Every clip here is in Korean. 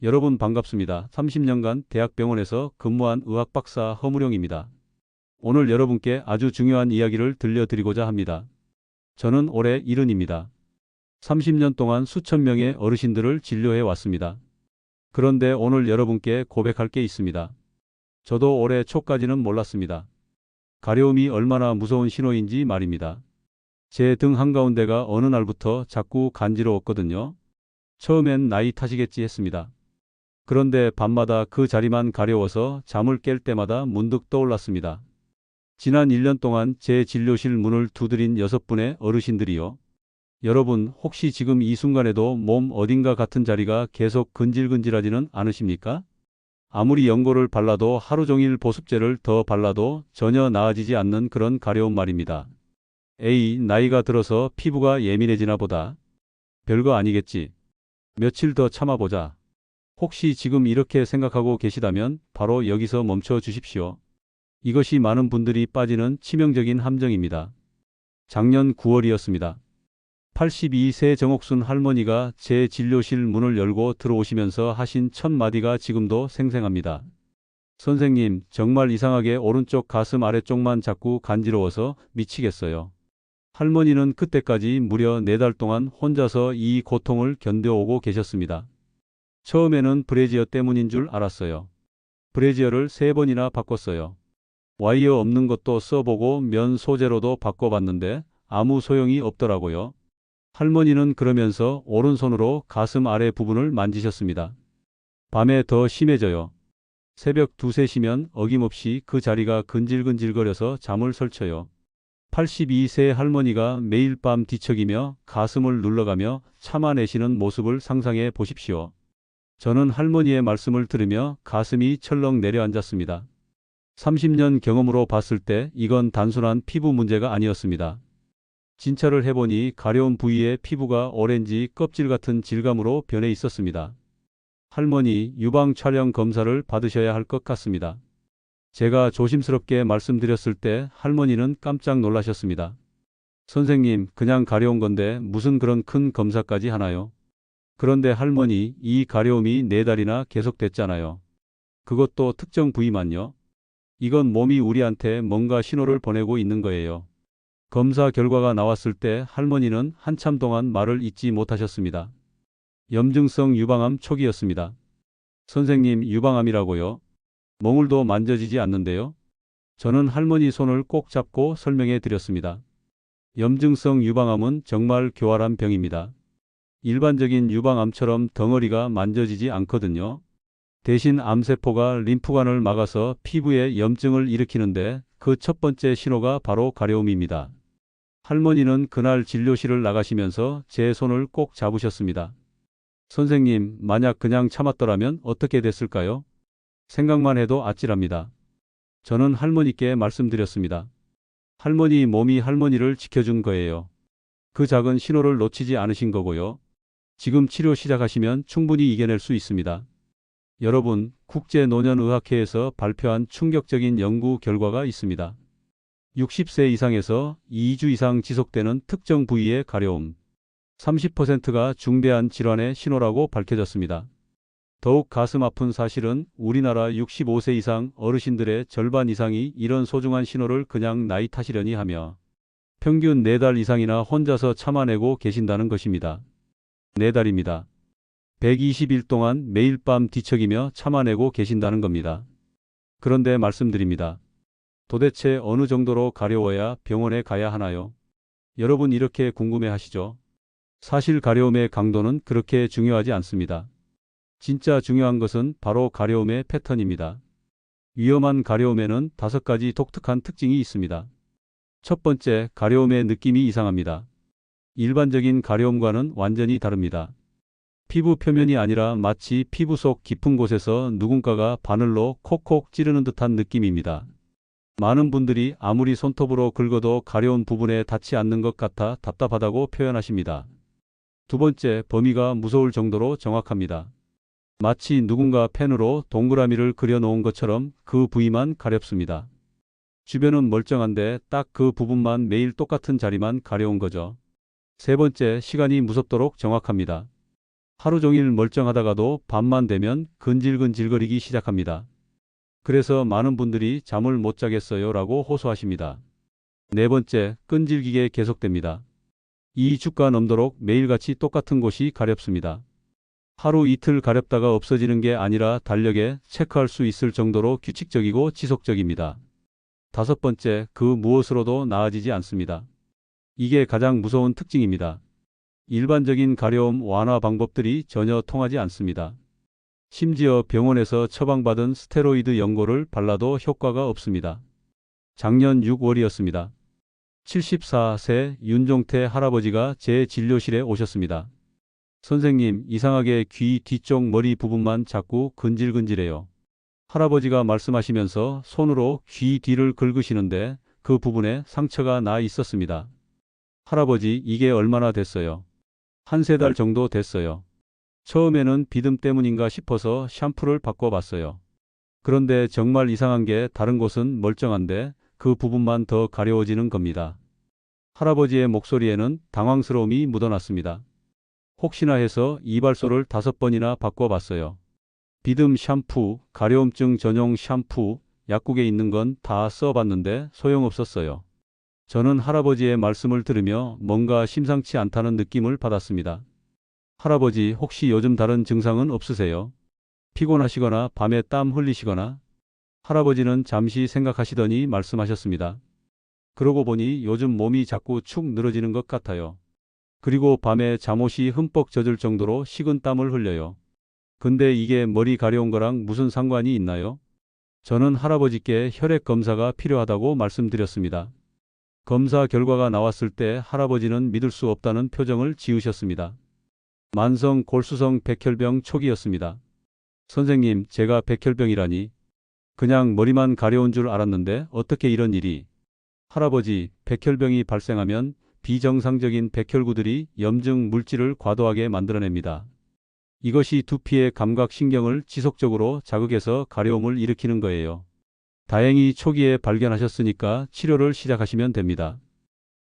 여러분 반갑습니다. 30년간 대학병원에서 근무한 의학박사 허무룡입니다. 오늘 여러분께 아주 중요한 이야기를 들려드리고자 합니다. 저는 올해 70입니다. 30년 동안 수천 명의 어르신들을 진료해 왔습니다. 그런데 오늘 여러분께 고백할 게 있습니다. 저도 올해 초까지는 몰랐습니다. 가려움이 얼마나 무서운 신호인지 말입니다. 제 등 한가운데가 어느 날부터 자꾸 간지러웠거든요. 처음엔 나이 탓이겠지 했습니다. 그런데 밤마다 그 자리만 가려워서 잠을 깰 때마다 문득 떠올랐습니다. 지난 1년 동안 제 진료실 문을 두드린 6분의 어르신들이요. 여러분 혹시 지금 이 순간에도 몸 어딘가 같은 자리가 계속 근질근질하지는 않으십니까? 아무리 연고를 발라도 하루 종일 보습제를 더 발라도 전혀 나아지지 않는 그런 가려움 말입니다. 에이, 나이가 들어서 피부가 예민해지나 보다. 별거 아니겠지. 며칠 더 참아보자. 혹시 지금 이렇게 생각하고 계시다면 바로 여기서 멈춰 주십시오. 이것이 많은 분들이 빠지는 치명적인 함정입니다. 작년 9월이었습니다. 82세 정옥순 할머니가 제 진료실 문을 열고 들어오시면서 하신 첫 마디가 지금도 생생합니다. 선생님, 정말 이상하게 오른쪽 가슴 아래쪽만 자꾸 간지러워서 미치겠어요. 할머니는 그때까지 무려 4달 동안 혼자서 이 고통을 견뎌오고 계셨습니다. 처음에는 브래지어 때문인 줄 알았어요. 브래지어를 3번이나 바꿨어요. 와이어 없는 것도 써보고 면 소재로도 바꿔봤는데 아무 소용이 없더라고요. 할머니는 그러면서 오른손으로 가슴 아래 부분을 만지셨습니다. 밤에 더 심해져요. 새벽 2, 3시면 어김없이 그 자리가 근질근질거려서 잠을 설쳐요. 82세 할머니가 매일 밤 뒤척이며 가슴을 눌러가며 참아내시는 모습을 상상해 보십시오. 저는 할머니의 말씀을 들으며 가슴이 철렁 내려앉았습니다. 30년 경험으로 봤을 때 이건 단순한 피부 문제가 아니었습니다. 진찰을 해보니 가려운 부위의 피부가 오렌지 껍질 같은 질감으로 변해 있었습니다. 할머니, 유방 촬영 검사를 받으셔야 할 것 같습니다. 제가 조심스럽게 말씀드렸을 때 할머니는 깜짝 놀라셨습니다. 선생님, 그냥 가려운 건데 무슨 그런 큰 검사까지 하나요? 그런데 할머니, 이 가려움이 4달이나 계속됐잖아요. 그것도 특정 부위만요. 이건 몸이 우리한테 뭔가 신호를 보내고 있는 거예요. 검사 결과가 나왔을 때 할머니는 한참 동안 말을 잇지 못하셨습니다. 염증성 유방암 초기였습니다. 선생님, 유방암이라고요? 멍울도 만져지지 않는데요? 저는 할머니 손을 꼭 잡고 설명해 드렸습니다. 염증성 유방암은 정말 교활한 병입니다. 일반적인 유방암처럼 덩어리가 만져지지 않거든요. 대신 암세포가 림프관을 막아서 피부에 염증을 일으키는데 그 첫 번째 신호가 바로 가려움입니다. 할머니는 그날 진료실을 나가시면서 제 손을 꼭 잡으셨습니다. 선생님, 만약 그냥 참았더라면 어떻게 됐을까요? 생각만 해도 아찔합니다. 저는 할머니께 말씀드렸습니다. 할머니 몸이 할머니를 지켜준 거예요. 그 작은 신호를 놓치지 않으신 거고요. 지금 치료 시작하시면 충분히 이겨낼 수 있습니다. 여러분, 국제노년의학회에서 발표한 충격적인 연구 결과가 있습니다. 60세 이상에서 2주 이상 지속되는 특정 부위의 가려움, 30%가 중대한 질환의 신호라고 밝혀졌습니다. 더욱 가슴 아픈 사실은 우리나라 65세 이상 어르신들의 절반 이상이 이런 소중한 신호를 그냥 나이 탓이려니 하며 평균 4달 이상이나 혼자서 참아내고 계신다는 것입니다. 4달입니다. 120일 동안 매일 밤 뒤척이며 참아내고 계신다는 겁니다. 그런데 말씀드립니다. 도대체 어느 정도로 가려워야 병원에 가야 하나요? 여러분 이렇게 궁금해 하시죠? 사실 가려움의 강도는 그렇게 중요하지 않습니다. 진짜 중요한 것은 바로 가려움의 패턴입니다. 위험한 가려움에는 5가지 독특한 특징이 있습니다. 첫 번째, 가려움의 느낌이 이상합니다. 일반적인 가려움과는 완전히 다릅니다. 피부 표면이 아니라 마치 피부 속 깊은 곳에서 누군가가 바늘로 콕콕 찌르는 듯한 느낌입니다. 많은 분들이 아무리 손톱으로 긁어도 가려운 부분에 닿지 않는 것 같아 답답하다고 표현하십니다. 두 번째, 범위가 무서울 정도로 정확합니다. 마치 누군가 펜으로 동그라미를 그려놓은 것처럼 그 부위만 가렵습니다. 주변은 멀쩡한데 딱 그 부분만 매일 똑같은 자리만 가려운 거죠. 세 번째, 시간이 무섭도록 정확합니다. 하루 종일 멀쩡하다가도 밤만 되면 근질근질거리기 시작합니다. 그래서 많은 분들이 잠을 못 자겠어요 라고 호소하십니다. 네 번째, 끈질기게 계속됩니다. 이 주가 넘도록 매일같이 똑같은 곳이 가렵습니다. 하루 이틀 가렵다가 없어지는 게 아니라 달력에 체크할 수 있을 정도로 규칙적이고 지속적입니다. 다섯 번째, 그 무엇으로도 나아지지 않습니다. 이게 가장 무서운 특징입니다. 일반적인 가려움 완화 방법들이 전혀 통하지 않습니다. 심지어 병원에서 처방받은 스테로이드 연고를 발라도 효과가 없습니다. 작년 6월이었습니다. 74세 윤종태 할아버지가 제 진료실에 오셨습니다. 선생님, 이상하게 귀 뒤쪽 머리 부분만 자꾸 근질근질해요. 할아버지가 말씀하시면서 손으로 귀 뒤를 긁으시는데 그 부분에 상처가 나 있었습니다. 할아버지, 이게 얼마나 됐어요? 한 세 달 정도 됐어요. 처음에는 비듬 때문인가 싶어서 샴푸를 바꿔봤어요. 그런데 정말 이상한 게 다른 곳은 멀쩡한데 그 부분만 더 가려워지는 겁니다. 할아버지의 목소리에는 당황스러움이 묻어났습니다. 혹시나 해서 이발소를 5번이나 바꿔봤어요. 비듬 샴푸, 가려움증 전용 샴푸, 약국에 있는 건 다 써봤는데 소용없었어요. 저는 할아버지의 말씀을 들으며 뭔가 심상치 않다는 느낌을 받았습니다. 할아버지, 혹시 요즘 다른 증상은 없으세요? 피곤하시거나 밤에 땀 흘리시거나? 할아버지는 잠시 생각하시더니 말씀하셨습니다. 그러고 보니 요즘 몸이 자꾸 축 늘어지는 것 같아요. 그리고 밤에 잠옷이 흠뻑 젖을 정도로 식은 땀을 흘려요. 근데 이게 머리 가려운 거랑 무슨 상관이 있나요? 저는 할아버지께 혈액 검사가 필요하다고 말씀드렸습니다. 검사 결과가 나왔을 때 할아버지는 믿을 수 없다는 표정을 지으셨습니다. 만성 골수성 백혈병 초기였습니다. 선생님, 제가 백혈병이라니. 그냥 머리만 가려운 줄 알았는데 어떻게 이런 일이. 할아버지, 백혈병이 발생하면 비정상적인 백혈구들이 염증 물질을 과도하게 만들어냅니다. 이것이 두피의 감각신경을 지속적으로 자극해서 가려움을 일으키는 거예요. 다행히 초기에 발견하셨으니까 치료를 시작하시면 됩니다.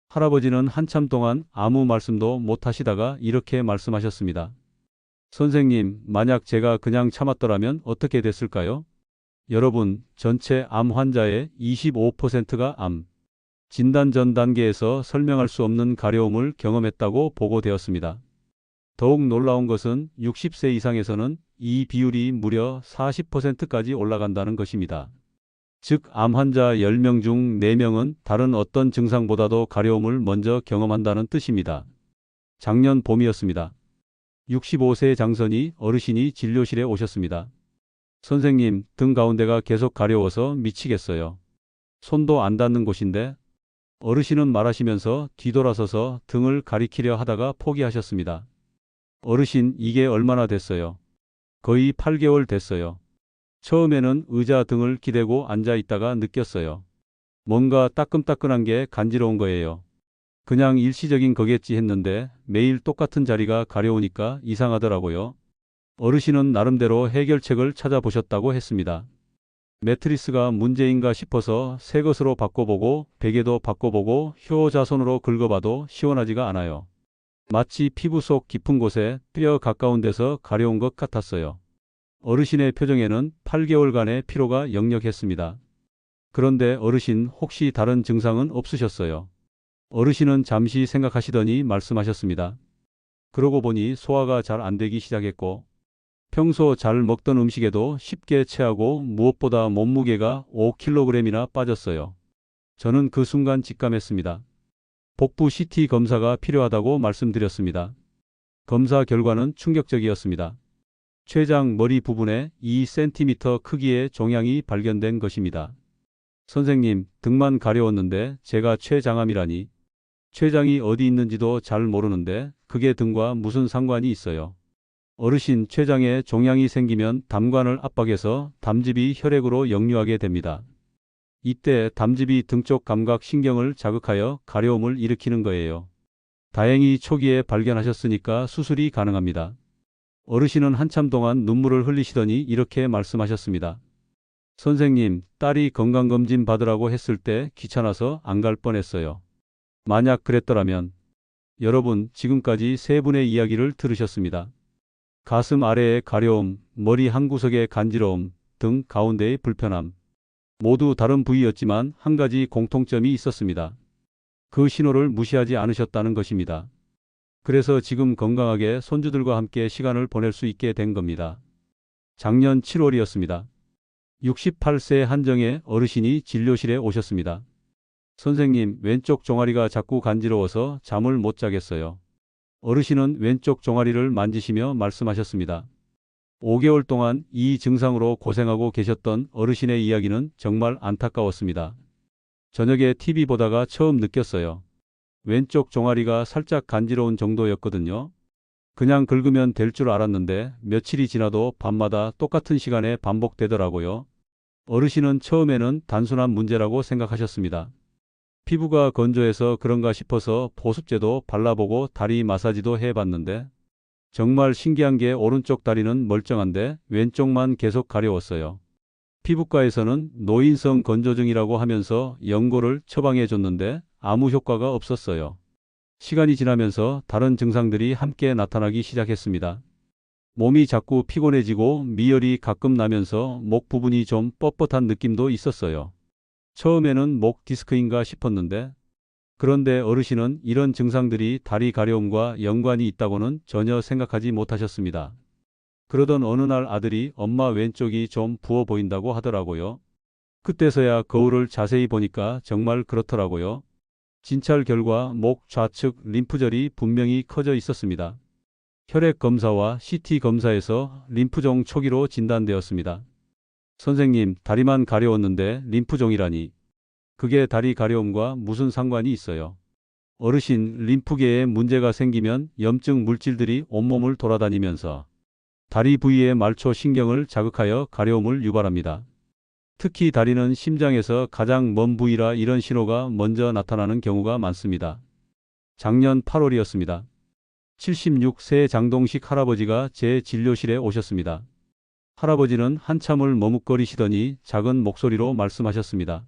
할아버지는 한참 동안 아무 말씀도 못 하시다가 이렇게 말씀하셨습니다. 선생님, 만약 제가 그냥 참았더라면 어떻게 됐을까요? 여러분, 전체 암 환자의 25%가 암 진단 전 단계에서 설명할 수 없는 가려움을 경험했다고 보고되었습니다. 더욱 놀라운 것은 60세 이상에서는 이 비율이 무려 40%까지 올라간다는 것입니다. 즉, 암 환자 10명 중 4명은 다른 어떤 증상보다도 가려움을 먼저 경험한다는 뜻입니다. 작년 봄이었습니다. 65세 장선이 어르신이 진료실에 오셨습니다. 선생님, 등 가운데가 계속 가려워서 미치겠어요. 손도 안 닿는 곳인데. 어르신은 말하시면서 뒤돌아서서 등을 가리키려 하다가 포기하셨습니다. 어르신, 이게 얼마나 됐어요? 거의 8개월 됐어요. 처음에는 의자 등을 기대고 앉아 있다가 느꼈어요. 뭔가 따끈따끈한 게 간지러운 거예요. 그냥 일시적인 거겠지 했는데 매일 똑같은 자리가 가려우니까 이상하더라고요. 어르신은 나름대로 해결책을 찾아보셨다고 했습니다. 매트리스가 문제인가 싶어서 새 것으로 바꿔보고 베개도 바꿔보고 효자손으로 긁어봐도 시원하지가 않아요. 마치 피부 속 깊은 곳에 뼈 가까운 데서 가려운 것 같았어요. 어르신의 표정에는 8개월간의 피로가 역력했습니다. 그런데 어르신, 혹시 다른 증상은 없으셨어요? 어르신은 잠시 생각하시더니 말씀하셨습니다. 그러고 보니 소화가 잘 안 되기 시작했고 평소 잘 먹던 음식에도 쉽게 체하고 무엇보다 몸무게가 5kg이나 빠졌어요. 저는 그 순간 직감했습니다. 복부 CT 검사가 필요하다고 말씀드렸습니다. 검사 결과는 충격적이었습니다. 췌장 머리 부분에 2cm 크기의 종양이 발견된 것입니다. 선생님, 등만 가려웠는데 제가 췌장암이라니. 췌장이 어디 있는지도 잘 모르는데 그게 등과 무슨 상관이 있어요? 어르신, 췌장에 종양이 생기면 담관을 압박해서 담즙이 혈액으로 역류하게 됩니다. 이때 담즙이 등쪽 감각신경을 자극하여 가려움을 일으키는 거예요. 다행히 초기에 발견하셨으니까 수술이 가능합니다. 어르신은 한참 동안 눈물을 흘리시더니 이렇게 말씀하셨습니다. 선생님, 딸이 건강검진 받으라고 했을 때 귀찮아서 안 갈 뻔했어요. 만약 그랬더라면. 여러분, 지금까지 세 분의 이야기를 들으셨습니다. 가슴 아래의 가려움, 머리 한 구석의 간지러움, 등 가운데의 불편함. 모두 다른 부위였지만 한 가지 공통점이 있었습니다. 그 신호를 무시하지 않으셨다는 것입니다. 그래서 지금 건강하게 손주들과 함께 시간을 보낼 수 있게 된 겁니다. 작년 7월이었습니다. 68세 한정의 어르신이 진료실에 오셨습니다. 선생님, 왼쪽 종아리가 자꾸 간지러워서 잠을 못 자겠어요. 어르신은 왼쪽 종아리를 만지시며 말씀하셨습니다. 5개월 동안 이 증상으로 고생하고 계셨던 어르신의 이야기는 정말 안타까웠습니다. 저녁에 TV 보다가 처음 느꼈어요. 왼쪽 종아리가 살짝 간지러운 정도였거든요. 그냥 긁으면 될 줄 알았는데 며칠이 지나도 밤마다 똑같은 시간에 반복되더라고요. 어르신은 처음에는 단순한 문제라고 생각하셨습니다. 피부가 건조해서 그런가 싶어서 보습제도 발라보고 다리 마사지도 해봤는데 정말 신기한 게 오른쪽 다리는 멀쩡한데 왼쪽만 계속 가려웠어요. 피부과에서는 노인성 건조증이라고 하면서 연고를 처방해 줬는데 아무 효과가 없었어요. 시간이 지나면서 다른 증상들이 함께 나타나기 시작했습니다. 몸이 자꾸 피곤해지고 미열이 가끔 나면서 목 부분이 좀 뻣뻣한 느낌도 있었어요. 처음에는 목 디스크인가 싶었는데 그런데 어르신은 이런 증상들이 다리 가려움과 연관이 있다고는 전혀 생각하지 못하셨습니다. 그러던 어느 날 아들이 엄마 왼쪽이 좀 부어 보인다고 하더라고요. 그때서야 거울을 자세히 보니까 정말 그렇더라고요. 진찰 결과 목 좌측 림프절이 분명히 커져 있었습니다. 혈액 검사와 CT 검사에서 림프종 초기로 진단되었습니다. 선생님, 다리만 가려웠는데 림프종이라니. 그게 다리 가려움과 무슨 상관이 있어요? 어르신, 림프계에 문제가 생기면 염증 물질들이 온몸을 돌아다니면서 다리 부위의 말초 신경을 자극하여 가려움을 유발합니다. 특히 다리는 심장에서 가장 먼 부위라 이런 신호가 먼저 나타나는 경우가 많습니다. 작년 8월이었습니다. 76세 장동식 할아버지가 제 진료실에 오셨습니다. 할아버지는 한참을 머뭇거리시더니 작은 목소리로 말씀하셨습니다.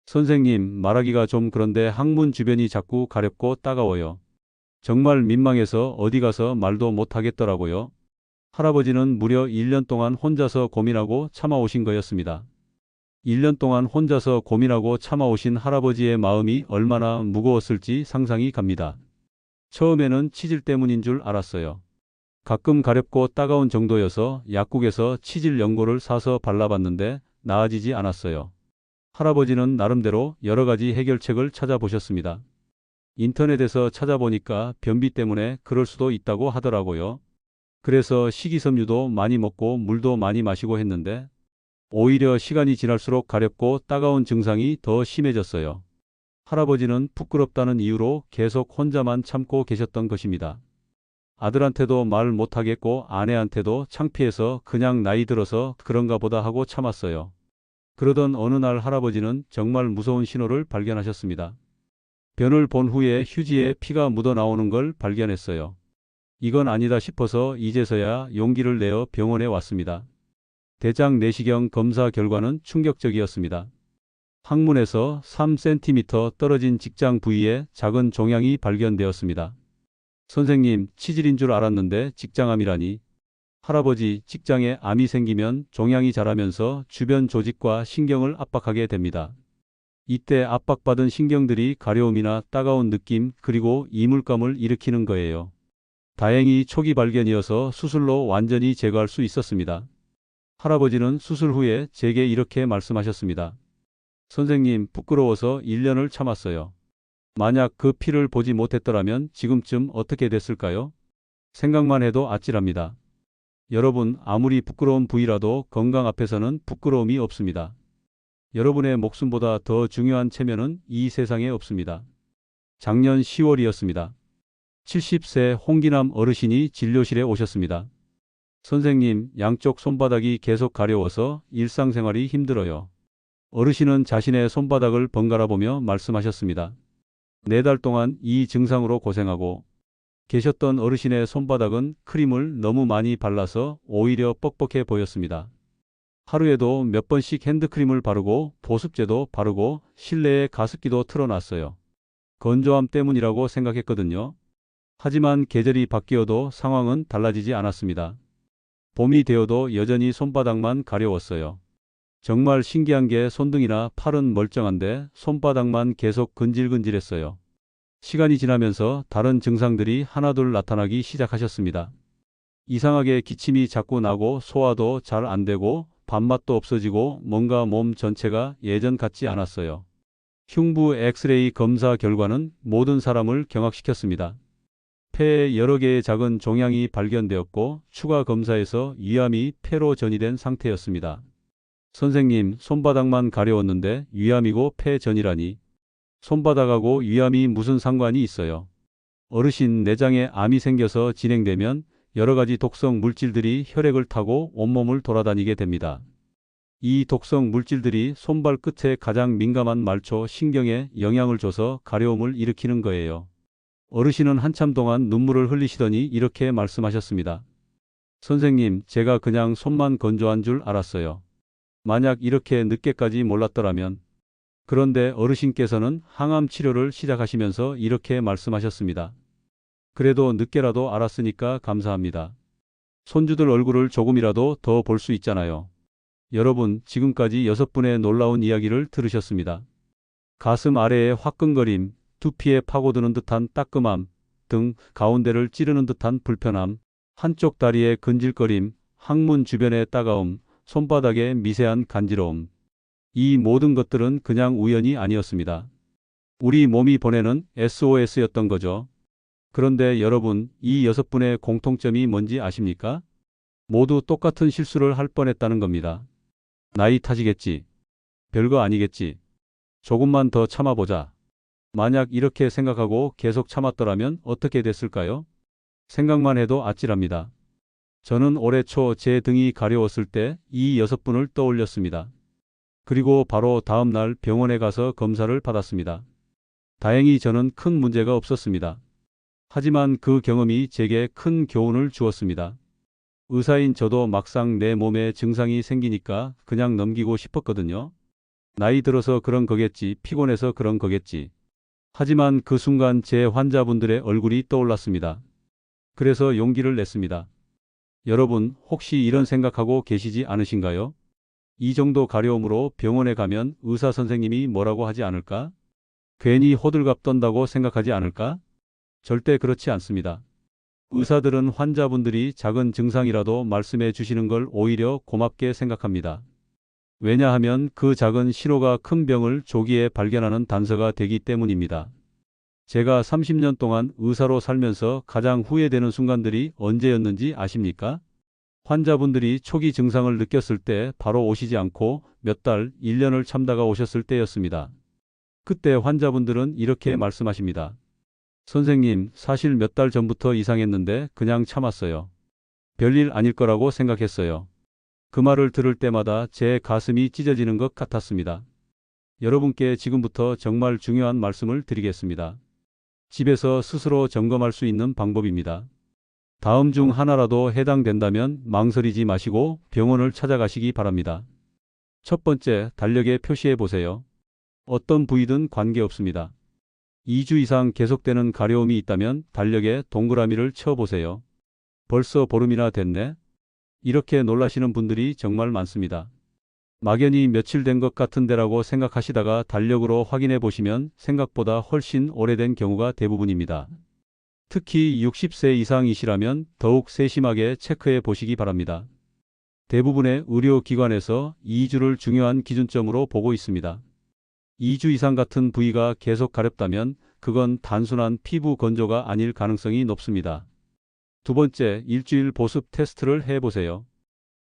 선생님, 말하기가 좀 그런데 항문 주변이 자꾸 가렵고 따가워요. 정말 민망해서 어디 가서 말도 못 하겠더라고요. 할아버지는 무려 1년 동안 혼자서 고민하고 참아오신 거였습니다. 1년 동안 혼자서 고민하고 참아오신 할아버지의 마음이 얼마나 무거웠을지 상상이 갑니다. 처음에는 치질 때문인 줄 알았어요. 가끔 가렵고 따가운 정도여서 약국에서 치질 연고를 사서 발라봤는데 나아지지 않았어요. 할아버지는 나름대로 여러 가지 해결책을 찾아보셨습니다. 인터넷에서 찾아보니까 변비 때문에 그럴 수도 있다고 하더라고요. 그래서 식이섬유도 많이 먹고 물도 많이 마시고 했는데 오히려 시간이 지날수록 가렵고 따가운 증상이 더 심해졌어요. 할아버지는 부끄럽다는 이유로 계속 혼자만 참고 계셨던 것입니다. 아들한테도 말 못하겠고 아내한테도 창피해서 그냥 나이 들어서 그런가 보다 하고 참았어요. 그러던 어느 날 할아버지는 정말 무서운 신호를 발견하셨습니다. 변을 본 후에 휴지에 피가 묻어 나오는 걸 발견했어요. 이건 아니다 싶어서 이제서야 용기를 내어 병원에 왔습니다. 대장 내시경 검사 결과는 충격적이었습니다. 항문에서 3cm 떨어진 직장 부위에 작은 종양이 발견되었습니다. 선생님, 치질인 줄 알았는데 직장암이라니. 할아버지, 직장에 암이 생기면 종양이 자라면서 주변 조직과 신경을 압박하게 됩니다. 이때 압박받은 신경들이 가려움이나 따가운 느낌 그리고 이물감을 일으키는 거예요. 다행히 초기 발견이어서 수술로 완전히 제거할 수 있었습니다. 할아버지는 수술 후에 제게 이렇게 말씀하셨습니다. 선생님, 부끄러워서 1년을 참았어요. 만약 그 피를 보지 못했더라면 지금쯤 어떻게 됐을까요? 생각만 해도 아찔합니다. 여러분, 아무리 부끄러운 부위라도 건강 앞에서는 부끄러움이 없습니다. 여러분의 목숨보다 더 중요한 체면은 이 세상에 없습니다. 작년 10월이었습니다. 70세 홍기남 어르신이 진료실에 오셨습니다. 선생님, 양쪽 손바닥이 계속 가려워서 일상생활이 힘들어요. 어르신은 자신의 손바닥을 번갈아 보며 말씀하셨습니다. 4달 동안 이 증상으로 고생하고 계셨던 어르신의 손바닥은 크림을 너무 많이 발라서 오히려 뻑뻑해 보였습니다. 하루에도 몇 번씩 핸드크림을 바르고 보습제도 바르고 실내에 가습기도 틀어놨어요. 건조함 때문이라고 생각했거든요. 하지만 계절이 바뀌어도 상황은 달라지지 않았습니다. 봄이 되어도 여전히 손바닥만 가려웠어요. 정말 신기한 게 손등이나 팔은 멀쩡한데 손바닥만 계속 근질근질했어요. 시간이 지나면서 다른 증상들이 하나둘 나타나기 시작하셨습니다. 이상하게 기침이 자꾸 나고 소화도 잘 안 되고 밥맛도 없어지고 뭔가 몸 전체가 예전 같지 않았어요. 흉부 엑스레이 검사 결과는 모든 사람을 경악시켰습니다. 폐에 여러 개의 작은 종양이 발견되었고 추가 검사에서 위암이 폐로 전이된 상태였습니다. 선생님, 손바닥만 가려웠는데 위암이고 폐전이라니. 손바닥하고 위암이 무슨 상관이 있어요? 어르신 내장에 암이 생겨서 진행되면 여러 가지 독성 물질들이 혈액을 타고 온몸을 돌아다니게 됩니다. 이 독성 물질들이 손발 끝에 가장 민감한 말초 신경에 영향을 줘서 가려움을 일으키는 거예요. 어르신은 한참 동안 눈물을 흘리시더니 이렇게 말씀하셨습니다. 선생님, 제가 그냥 손만 건조한 줄 알았어요. 만약 이렇게 늦게까지 몰랐더라면. 그런데 어르신께서는 항암 치료를 시작하시면서 이렇게 말씀하셨습니다. 그래도 늦게라도 알았으니까 감사합니다. 손주들 얼굴을 조금이라도 더 볼 수 있잖아요. 여러분, 지금까지 6분의 놀라운 이야기를 들으셨습니다. 가슴 아래의 화끈거림, 두피에 파고드는 듯한 따끔함, 등 가운데를 찌르는 듯한 불편함, 한쪽 다리의 근질거림, 항문 주변의 따가움, 손바닥의 미세한 간지러움. 이 모든 것들은 그냥 우연이 아니었습니다. 우리 몸이 보내는 SOS였던 거죠. 그런데 여러분, 이 6분의 공통점이 뭔지 아십니까? 모두 똑같은 실수를 할 뻔했다는 겁니다. 나이 탓이겠지. 별거 아니겠지. 조금만 더 참아보자. 만약 이렇게 생각하고 계속 참았더라면 어떻게 됐을까요? 생각만 해도 아찔합니다. 저는 올해 초 제 등이 가려웠을 때 이 6분을 떠올렸습니다. 그리고 바로 다음 날 병원에 가서 검사를 받았습니다. 다행히 저는 큰 문제가 없었습니다. 하지만 그 경험이 제게 큰 교훈을 주었습니다. 의사인 저도 막상 내 몸에 증상이 생기니까 그냥 넘기고 싶었거든요. 나이 들어서 그런 거겠지, 피곤해서 그런 거겠지. 하지만 그 순간 제 환자분들의 얼굴이 떠올랐습니다. 그래서 용기를 냈습니다. 여러분, 혹시 이런 생각하고 계시지 않으신가요? 이 정도 가려움으로 병원에 가면 의사 선생님이 뭐라고 하지 않을까? 괜히 호들갑 떤다고 생각하지 않을까? 절대 그렇지 않습니다. 의사들은 환자분들이 작은 증상이라도 말씀해 주시는 걸 오히려 고맙게 생각합니다. 왜냐하면 그 작은 신호가 큰 병을 조기에 발견하는 단서가 되기 때문입니다. 제가 30년 동안 의사로 살면서 가장 후회되는 순간들이 언제였는지 아십니까? 환자분들이 초기 증상을 느꼈을 때 바로 오시지 않고 몇 달, 1년을 참다가 오셨을 때였습니다. 그때 환자분들은 이렇게 말씀하십니다. 선생님, 사실 몇 달 전부터 이상했는데 그냥 참았어요. 별일 아닐 거라고 생각했어요. 그 말을 들을 때마다 제 가슴이 찢어지는 것 같았습니다. 여러분께 지금부터 정말 중요한 말씀을 드리겠습니다. 집에서 스스로 점검할 수 있는 방법입니다. 다음 중 하나라도 해당된다면 망설이지 마시고 병원을 찾아가시기 바랍니다. 첫 번째, 달력에 표시해 보세요. 어떤 부위든 관계없습니다. 2주 이상 계속되는 가려움이 있다면 달력에 동그라미를 쳐보세요. 벌써 보름이나 됐네? 이렇게 놀라시는 분들이 정말 많습니다. 막연히 며칠 된 것 같은데라고 생각하시다가 달력으로 확인해 보시면 생각보다 훨씬 오래된 경우가 대부분입니다. 특히 60세 이상이시라면 더욱 세심하게 체크해 보시기 바랍니다. 대부분의 의료기관에서 2주를 중요한 기준점으로 보고 있습니다. 2주 이상 같은 부위가 계속 가렵다면 그건 단순한 피부 건조가 아닐 가능성이 높습니다. 두 번째, 일주일 보습 테스트를 해보세요.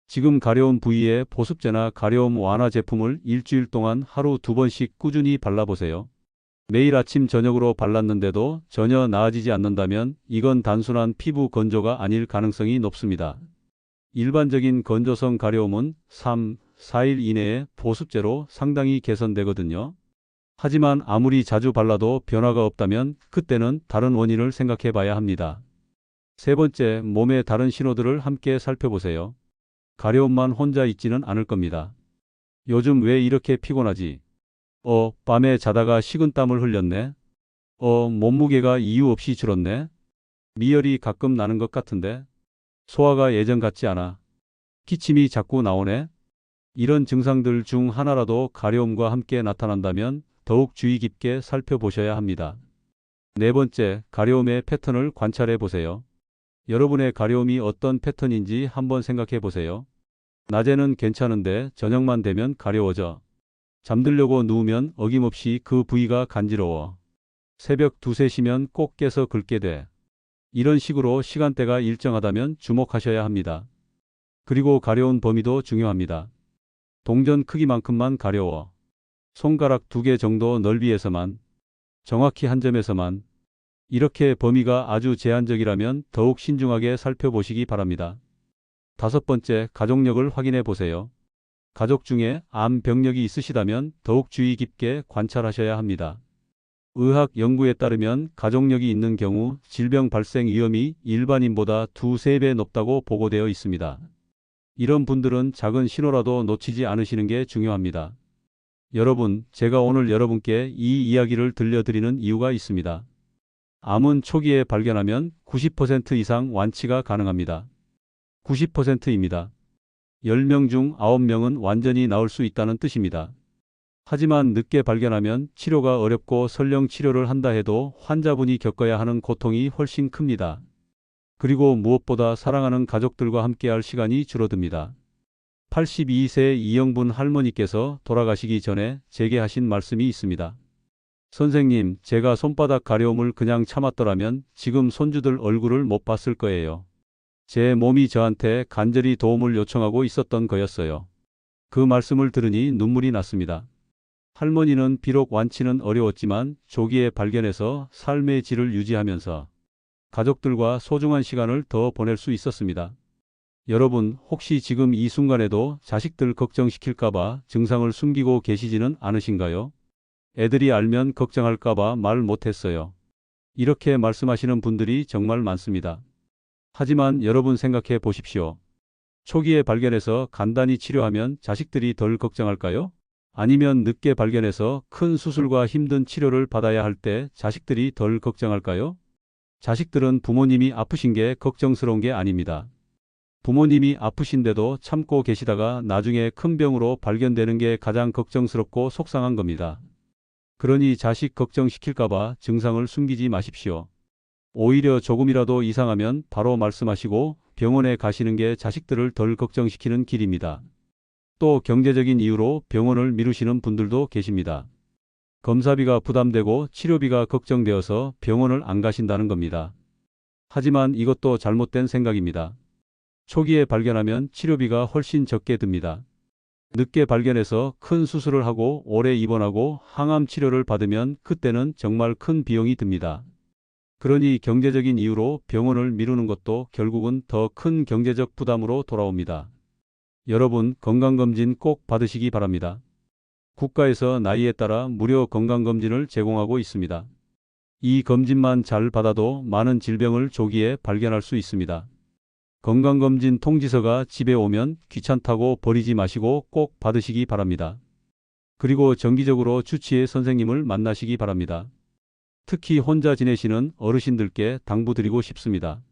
지금 가려운 부위에 보습제나 가려움 완화 제품을 일주일 동안 하루 2번씩 꾸준히 발라보세요. 매일 아침 저녁으로 발랐는데도 전혀 나아지지 않는다면 이건 단순한 피부 건조가 아닐 가능성이 높습니다. 일반적인 건조성 가려움은 3, 4일 이내에 보습제로 상당히 개선되거든요. 하지만 아무리 자주 발라도 변화가 없다면 그때는 다른 원인을 생각해 봐야 합니다. 세 번째, 몸의 다른 신호들을 함께 살펴보세요. 가려움만 혼자 있지는 않을 겁니다. 요즘 왜 이렇게 피곤하지? 밤에 자다가 식은땀을 흘렸네? 몸무게가 이유 없이 줄었네? 미열이 가끔 나는 것 같은데 소화가 예전 같지 않아. 기침이 자꾸 나오네. 이런 증상들 중 하나라도 가려움과 함께 나타난다면 더욱 주의 깊게 살펴보셔야 합니다. 네 번째, 가려움의 패턴을 관찰해 보세요. 여러분의 가려움이 어떤 패턴인지 한번 생각해 보세요. 낮에는 괜찮은데 저녁만 되면 가려워져. 잠들려고 누우면 어김없이 그 부위가 간지러워. 새벽 2, 3시면 꼭 깨서 긁게 돼. 이런 식으로 시간대가 일정하다면 주목하셔야 합니다. 그리고 가려운 범위도 중요합니다. 동전 크기만큼만 가려워. 손가락 2개 정도 넓이에서만. 정확히 한 점에서만. 이렇게 범위가 아주 제한적이라면 더욱 신중하게 살펴보시기 바랍니다. 다섯 번째, 가족력을 확인해 보세요. 가족 중에 암 병력이 있으시다면 더욱 주의 깊게 관찰하셔야 합니다. 의학 연구에 따르면 가족력이 있는 경우 질병 발생 위험이 일반인보다 2, 3배 높다고 보고되어 있습니다. 이런 분들은 작은 신호라도 놓치지 않으시는 게 중요합니다. 여러분, 제가 오늘 여러분께 이 이야기를 들려드리는 이유가 있습니다. 암은 초기에 발견하면 90% 이상 완치가 가능합니다. 90%입니다. 10명 중 9명은 완전히 나을 수 있다는 뜻입니다. 하지만 늦게 발견하면 치료가 어렵고 설령 치료를 한다 해도 환자분이 겪어야 하는 고통이 훨씬 큽니다. 그리고 무엇보다 사랑하는 가족들과 함께할 시간이 줄어듭니다. 82세 이영분 할머니께서 돌아가시기 전에 제게 하신 말씀이 있습니다. 선생님, 제가 손바닥 가려움을 그냥 참았더라면 지금 손주들 얼굴을 못 봤을 거예요. 제 몸이 저한테 간절히 도움을 요청하고 있었던 거였어요. 그 말씀을 들으니 눈물이 났습니다. 할머니는 비록 완치는 어려웠지만 조기에 발견해서 삶의 질을 유지하면서 가족들과 소중한 시간을 더 보낼 수 있었습니다. 여러분, 혹시 지금 이 순간에도 자식들 걱정시킬까봐 증상을 숨기고 계시지는 않으신가요? 애들이 알면 걱정할까봐 말 못했어요. 이렇게 말씀하시는 분들이 정말 많습니다. 하지만 여러분 생각해 보십시오. 초기에 발견해서 간단히 치료하면 자식들이 덜 걱정할까요? 아니면 늦게 발견해서 큰 수술과 힘든 치료를 받아야 할 때 자식들이 덜 걱정할까요? 자식들은 부모님이 아프신 게 걱정스러운 게 아닙니다. 부모님이 아프신데도 참고 계시다가 나중에 큰 병으로 발견되는 게 가장 걱정스럽고 속상한 겁니다. 그러니 자식 걱정시킬까봐 증상을 숨기지 마십시오. 오히려 조금이라도 이상하면 바로 말씀하시고 병원에 가시는 게 자식들을 덜 걱정시키는 길입니다. 또 경제적인 이유로 병원을 미루시는 분들도 계십니다. 검사비가 부담되고 치료비가 걱정되어서 병원을 안 가신다는 겁니다. 하지만 이것도 잘못된 생각입니다. 초기에 발견하면 치료비가 훨씬 적게 듭니다. 늦게 발견해서 큰 수술을 하고 오래 입원하고 항암 치료를 받으면 그때는 정말 큰 비용이 듭니다. 그러니 경제적인 이유로 병원을 미루는 것도 결국은 더 큰 경제적 부담으로 돌아옵니다. 여러분, 건강검진 꼭 받으시기 바랍니다. 국가에서 나이에 따라 무료 건강검진을 제공하고 있습니다. 이 검진만 잘 받아도 많은 질병을 조기에 발견할 수 있습니다. 건강검진 통지서가 집에 오면 귀찮다고 버리지 마시고 꼭 받으시기 바랍니다. 그리고 정기적으로 주치의 선생님을 만나시기 바랍니다. 특히 혼자 지내시는 어르신들께 당부드리고 싶습니다.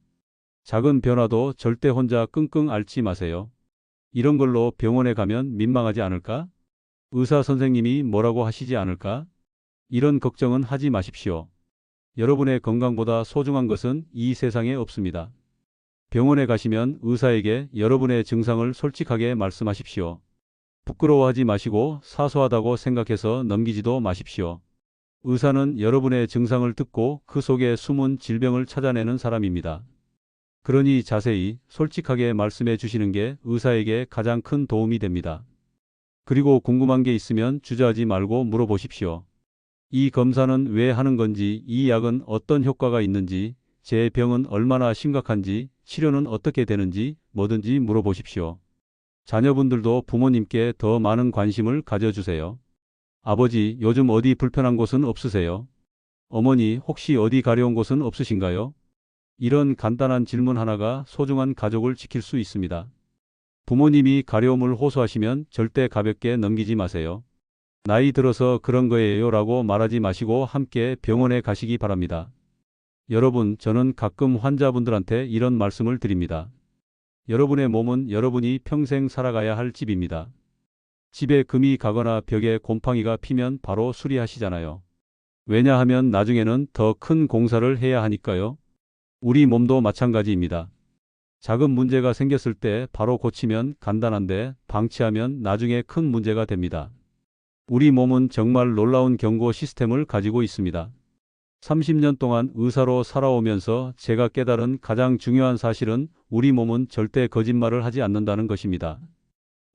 작은 변화도 절대 혼자 끙끙 앓지 마세요. 이런 걸로 병원에 가면 민망하지 않을까? 의사 선생님이 뭐라고 하시지 않을까? 이런 걱정은 하지 마십시오. 여러분의 건강보다 소중한 것은 이 세상에 없습니다. 병원에 가시면 의사에게 여러분의 증상을 솔직하게 말씀하십시오. 부끄러워하지 마시고 사소하다고 생각해서 넘기지도 마십시오. 의사는 여러분의 증상을 듣고 그 속에 숨은 질병을 찾아내는 사람입니다. 그러니 자세히 솔직하게 말씀해 주시는 게 의사에게 가장 큰 도움이 됩니다. 그리고 궁금한 게 있으면 주저하지 말고 물어보십시오. 이 검사는 왜 하는 건지, 이 약은 어떤 효과가 있는지, 제 병은 얼마나 심각한지, 치료는 어떻게 되는지 뭐든지 물어보십시오. 자녀분들도 부모님께 더 많은 관심을 가져주세요. 아버지, 요즘 어디 불편한 곳은 없으세요? 어머니, 혹시 어디 가려운 곳은 없으신가요? 이런 간단한 질문 하나가 소중한 가족을 지킬 수 있습니다. 부모님이 가려움을 호소하시면 절대 가볍게 넘기지 마세요. 나이 들어서 그런 거예요 라고 말하지 마시고 함께 병원에 가시기 바랍니다. 여러분, 저는 가끔 환자분들한테 이런 말씀을 드립니다. 여러분의 몸은 여러분이 평생 살아가야 할 집입니다. 집에 금이 가거나 벽에 곰팡이가 피면 바로 수리하시잖아요. 왜냐하면 나중에는 더 큰 공사를 해야 하니까요. 우리 몸도 마찬가지입니다. 작은 문제가 생겼을 때 바로 고치면 간단한데 방치하면 나중에 큰 문제가 됩니다. 우리 몸은 정말 놀라운 경고 시스템을 가지고 있습니다. 30년 동안 의사로 살아오면서 제가 깨달은 가장 중요한 사실은 우리 몸은 절대 거짓말을 하지 않는다는 것입니다.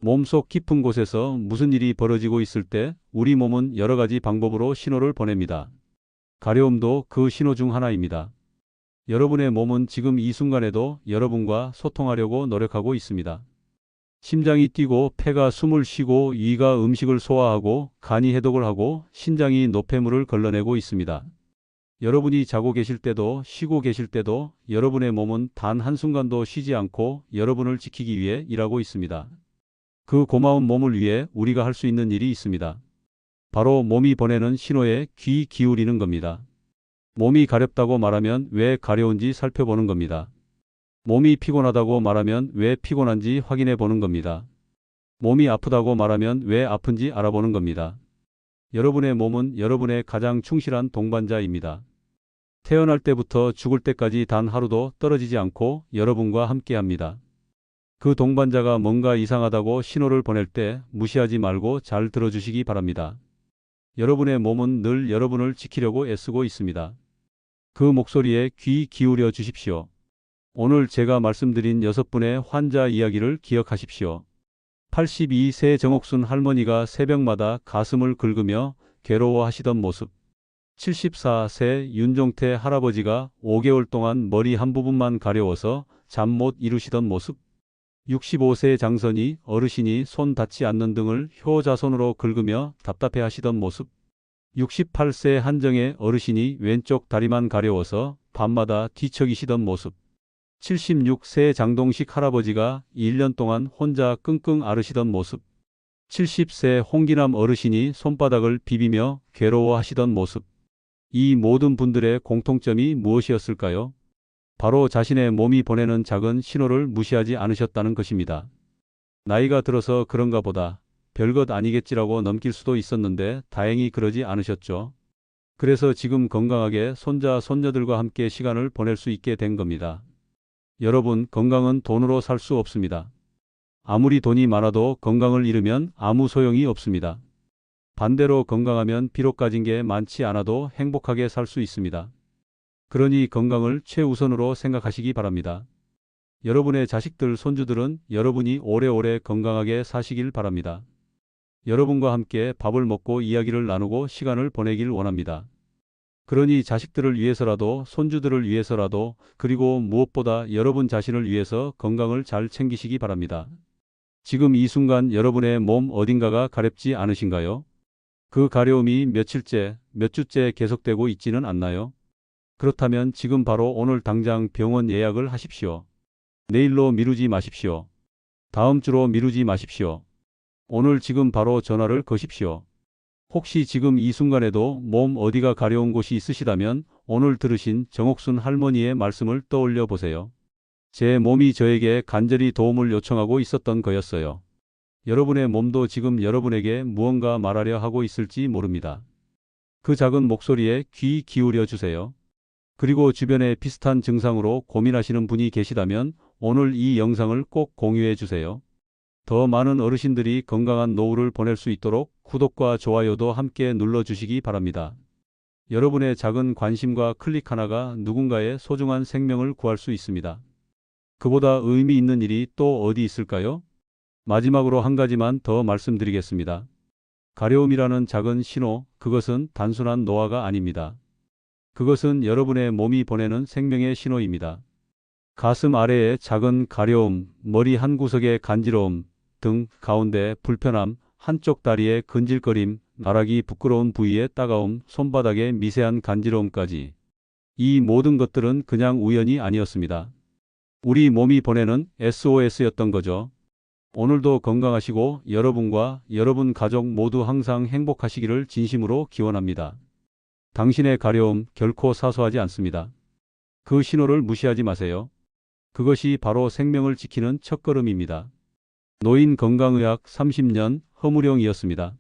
몸속 깊은 곳에서 무슨 일이 벌어지고 있을 때 우리 몸은 여러 가지 방법으로 신호를 보냅니다. 가려움도 그 신호 중 하나입니다. 여러분의 몸은 지금 이 순간에도 여러분과 소통하려고 노력하고 있습니다. 심장이 뛰고 폐가 숨을 쉬고 위가 음식을 소화하고 간이 해독을 하고 신장이 노폐물을 걸러내고 있습니다. 여러분이 자고 계실 때도 쉬고 계실 때도 여러분의 몸은 단 한순간도 쉬지 않고 여러분을 지키기 위해 일하고 있습니다. 그 고마운 몸을 위해 우리가 할 수 있는 일이 있습니다. 바로 몸이 보내는 신호에 귀 기울이는 겁니다. 몸이 가렵다고 말하면 왜 가려운지 살펴보는 겁니다. 몸이 피곤하다고 말하면 왜 피곤한지 확인해 보는 겁니다. 몸이 아프다고 말하면 왜 아픈지 알아보는 겁니다. 여러분의 몸은 여러분의 가장 충실한 동반자입니다. 태어날 때부터 죽을 때까지 단 하루도 떨어지지 않고 여러분과 함께합니다. 그 동반자가 뭔가 이상하다고 신호를 보낼 때 무시하지 말고 잘 들어주시기 바랍니다. 여러분의 몸은 늘 여러분을 지키려고 애쓰고 있습니다. 그 목소리에 귀 기울여 주십시오. 오늘 제가 말씀드린 6분의 환자 이야기를 기억하십시오. 82세 정옥순 할머니가 새벽마다 가슴을 긁으며 괴로워하시던 모습. 74세 윤종태 할아버지가 5개월 동안 머리 한 부분만 가려워서 잠 못 이루시던 모습. 65세 장선이 어르신이 손 닿지 않는 등을 효자손으로 긁으며 답답해하시던 모습. 68세 한정의 어르신이 왼쪽 다리만 가려워서 밤마다 뒤척이시던 모습. 76세 장동식 할아버지가 1년 동안 혼자 끙끙 앓으시던 모습. 70세 홍기남 어르신이 손바닥을 비비며 괴로워하시던 모습. 이 모든 분들의 공통점이 무엇이었을까요? 바로 자신의 몸이 보내는 작은 신호를 무시하지 않으셨다는 것입니다. 나이가 들어서 그런가 보다, 별것 아니겠지라고 넘길 수도 있었는데 다행히 그러지 않으셨죠. 그래서 지금 건강하게 손자, 손녀들과 함께 시간을 보낼 수 있게 된 겁니다. 여러분, 건강은 돈으로 살 수 없습니다. 아무리 돈이 많아도 건강을 잃으면 아무 소용이 없습니다. 반대로 건강하면 비록 가진 게 많지 않아도 행복하게 살 수 있습니다. 그러니 건강을 최우선으로 생각하시기 바랍니다. 여러분의 자식들, 손주들은 여러분이 오래오래 건강하게 사시길 바랍니다. 여러분과 함께 밥을 먹고 이야기를 나누고 시간을 보내길 원합니다. 그러니 자식들을 위해서라도, 손주들을 위해서라도, 그리고 무엇보다 여러분 자신을 위해서 건강을 잘 챙기시기 바랍니다. 지금 이 순간 여러분의 몸 어딘가가 가렵지 않으신가요? 그 가려움이 며칠째, 몇 주째 계속되고 있지는 않나요? 그렇다면 지금 바로 오늘 당장 병원 예약을 하십시오. 내일로 미루지 마십시오. 다음 주로 미루지 마십시오. 오늘 지금 바로 전화를 거십시오. 혹시 지금 이 순간에도 몸 어디가 가려운 곳이 있으시다면 오늘 들으신 정옥순 할머니의 말씀을 떠올려 보세요. 제 몸이 저에게 간절히 도움을 요청하고 있었던 거였어요. 여러분의 몸도 지금 여러분에게 무언가 말하려 하고 있을지 모릅니다. 그 작은 목소리에 귀 기울여 주세요. 그리고 주변에 비슷한 증상으로 고민하시는 분이 계시다면 오늘 이 영상을 꼭 공유해 주세요. 더 많은 어르신들이 건강한 노후를 보낼 수 있도록 구독과 좋아요도 함께 눌러주시기 바랍니다. 여러분의 작은 관심과 클릭 하나가 누군가의 소중한 생명을 구할 수 있습니다. 그보다 의미 있는 일이 또 어디 있을까요? 마지막으로 한 가지만 더 말씀드리겠습니다. 가려움이라는 작은 신호, 그것은 단순한 노화가 아닙니다. 그것은 여러분의 몸이 보내는 생명의 신호입니다. 가슴 아래에 작은 가려움, 머리 한 구석의 간지러움, 등 가운데 불편함, 한쪽 다리의 근질거림, 말하기 부끄러운 부위의 따가움, 손바닥의 미세한 간지러움까지. 이 모든 것들은 그냥 우연이 아니었습니다. 우리 몸이 보내는 SOS였던 거죠. 오늘도 건강하시고 여러분과 여러분 가족 모두 항상 행복하시기를 진심으로 기원합니다. 당신의 가려움 결코 사소하지 않습니다. 그 신호를 무시하지 마세요. 그것이 바로 생명을 지키는 첫걸음입니다. 노인건강의학 30년 허무룡이었습니다.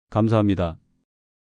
감사합니다.